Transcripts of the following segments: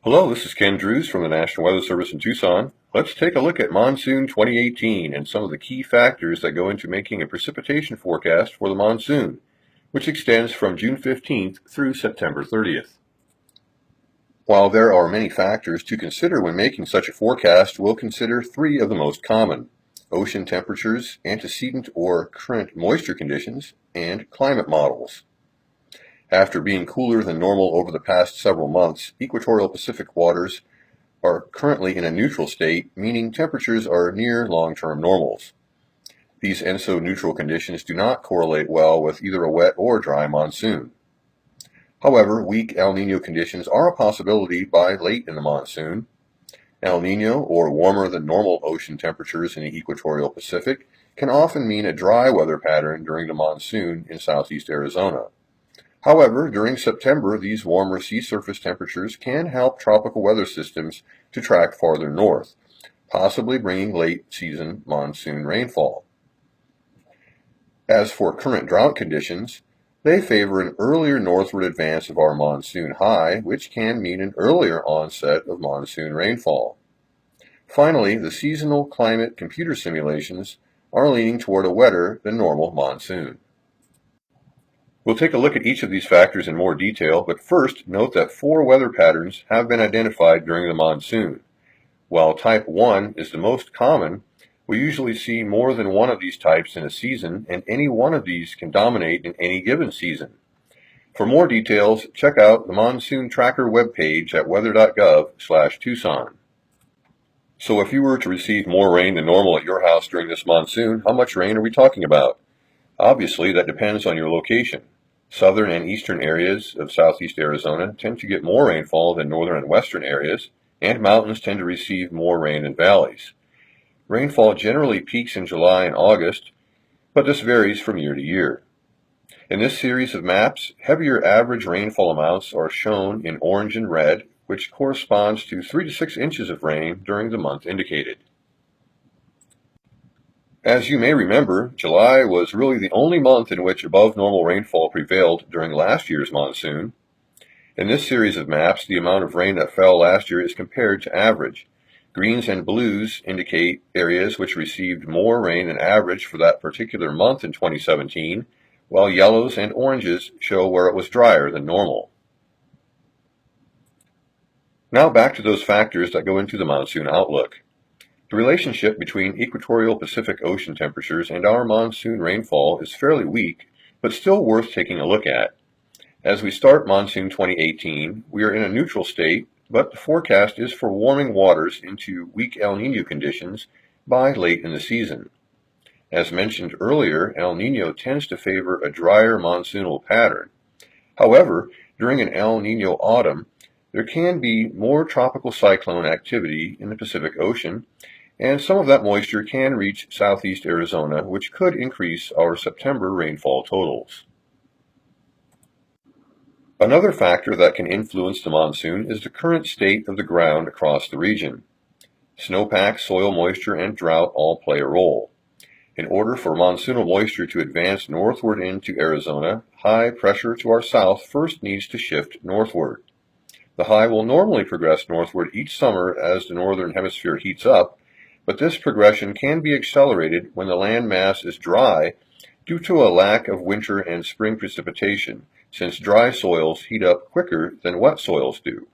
Hello, this is Ken Drews from the National Weather Service in Tucson. Let's take a look at Monsoon 2018 and some of the key factors that go into making a precipitation forecast for the monsoon, which extends from June 15th through September 30th. While there are many factors to consider when making such a forecast, we'll consider three of the most common: ocean temperatures, antecedent or current moisture conditions, and climate models. After being cooler than normal over the past several months, equatorial Pacific waters are currently in a neutral state, meaning temperatures are near long-term normals. These ENSO-neutral conditions do not correlate well with either a wet or dry monsoon. However, weak El Niño conditions are a possibility by late in the monsoon. El Niño, or warmer than normal ocean temperatures in the equatorial Pacific, can often mean a dry weather pattern during the monsoon in southeast Arizona. However, during September, these warmer sea surface temperatures can help tropical weather systems to track farther north, possibly bringing late-season monsoon rainfall. As for current drought conditions, they favor an earlier northward advance of our monsoon high, which can mean an earlier onset of monsoon rainfall. Finally, the seasonal climate computer simulations are leaning toward a wetter than normal monsoon. We'll take a look at each of these factors in more detail, but first note that 4 weather patterns have been identified during the monsoon. While type 1 is the most common, we usually see more than one of these types in a season, and any one of these can dominate in any given season. For more details, check out the Monsoon Tracker webpage at weather.gov/Tucson. So if you were to receive more rain than normal at your house during this monsoon, how much rain are we talking about? Obviously, that depends on your location. Southern and eastern areas of southeast Arizona tend to get more rainfall than northern and western areas, and mountains tend to receive more rain than valleys. Rainfall generally peaks in July and August, but this varies from year to year. In this series of maps, heavier average rainfall amounts are shown in orange and red, which corresponds to 3 to 6 inches of rain during the month indicated. As you may remember, July was really the only month in which above normal rainfall prevailed during last year's monsoon. In this series of maps, the amount of rain that fell last year is compared to average. Greens and blues indicate areas which received more rain than average for that particular month in 2017, while yellows and oranges show where it was drier than normal. Now back to those factors that go into the monsoon outlook. The relationship between equatorial Pacific Ocean temperatures and our monsoon rainfall is fairly weak, but still worth taking a look at. As we start monsoon 2018, we are in a neutral state, but the forecast is for warming waters into weak El Niño conditions by late in the season. As mentioned earlier, El Niño tends to favor a drier monsoonal pattern. However, during an El Niño autumn, there can be more tropical cyclone activity in the Pacific Ocean, and some of that moisture can reach southeast Arizona, which could increase our September rainfall totals. Another factor that can influence the monsoon is the current state of the ground across the region. Snowpack, soil moisture, and drought all play a role. In order for monsoonal moisture to advance northward into Arizona, high pressure to our south first needs to shift northward. The high will normally progress northward each summer as the northern hemisphere heats up, but this progression can be accelerated when the land mass is dry due to a lack of winter and spring precipitation, since dry soils heat up quicker than wet soils do.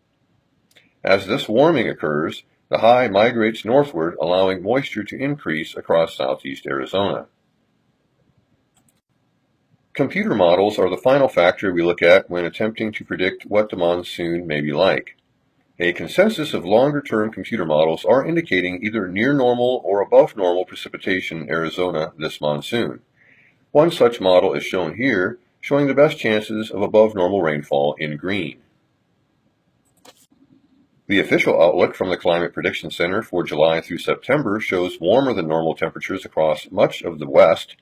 As this warming occurs, the high migrates northward, allowing moisture to increase across southeast Arizona. Computer models are the final factor we look at when attempting to predict what the monsoon may be like. A consensus of longer-term computer models are indicating either near normal or above normal precipitation in Arizona this monsoon. One such model is shown here, showing the best chances of above normal rainfall in green. The official outlook from the Climate Prediction Center for July through September shows warmer than normal temperatures across much of the west.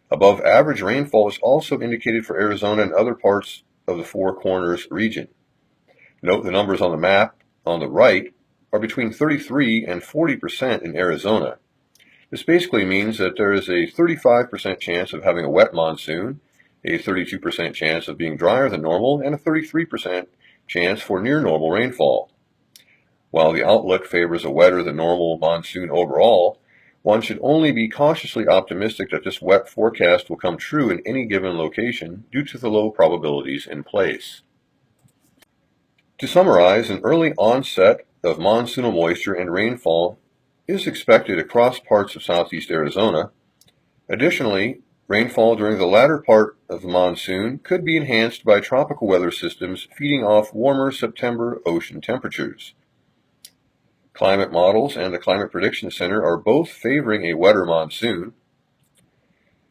Above average rainfall is also indicated for Arizona and other parts of the Four Corners region. Note the numbers on the map on the right are between 33 and 40% in Arizona. This basically means that there is a 35% chance of having a wet monsoon, a 32% chance of being drier than normal, and a 33% chance for near normal rainfall. While the outlook favors a wetter than normal monsoon overall, one should only be cautiously optimistic that this wet forecast will come true in any given location due to the low probabilities in place. To summarize, an early onset of monsoonal moisture and rainfall is expected across parts of southeast Arizona. Additionally, rainfall during the latter part of the monsoon could be enhanced by tropical weather systems feeding off warmer September ocean temperatures. Climate models and the Climate Prediction Center are both favoring a wetter monsoon.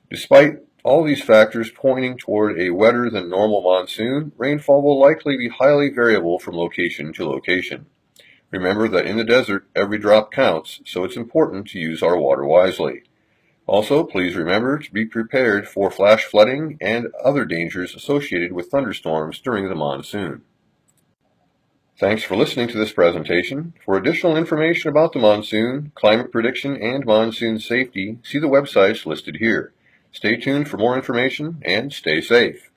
Despite all these factors pointing toward a wetter than normal monsoon, rainfall will likely be highly variable from location to location. Remember that in the desert, every drop counts, so it's important to use our water wisely. Also, please remember to be prepared for flash flooding and other dangers associated with thunderstorms during the monsoon. Thanks for listening to this presentation. For additional information about the monsoon, climate prediction, and monsoon safety, see the websites listed here. Stay tuned for more information and stay safe.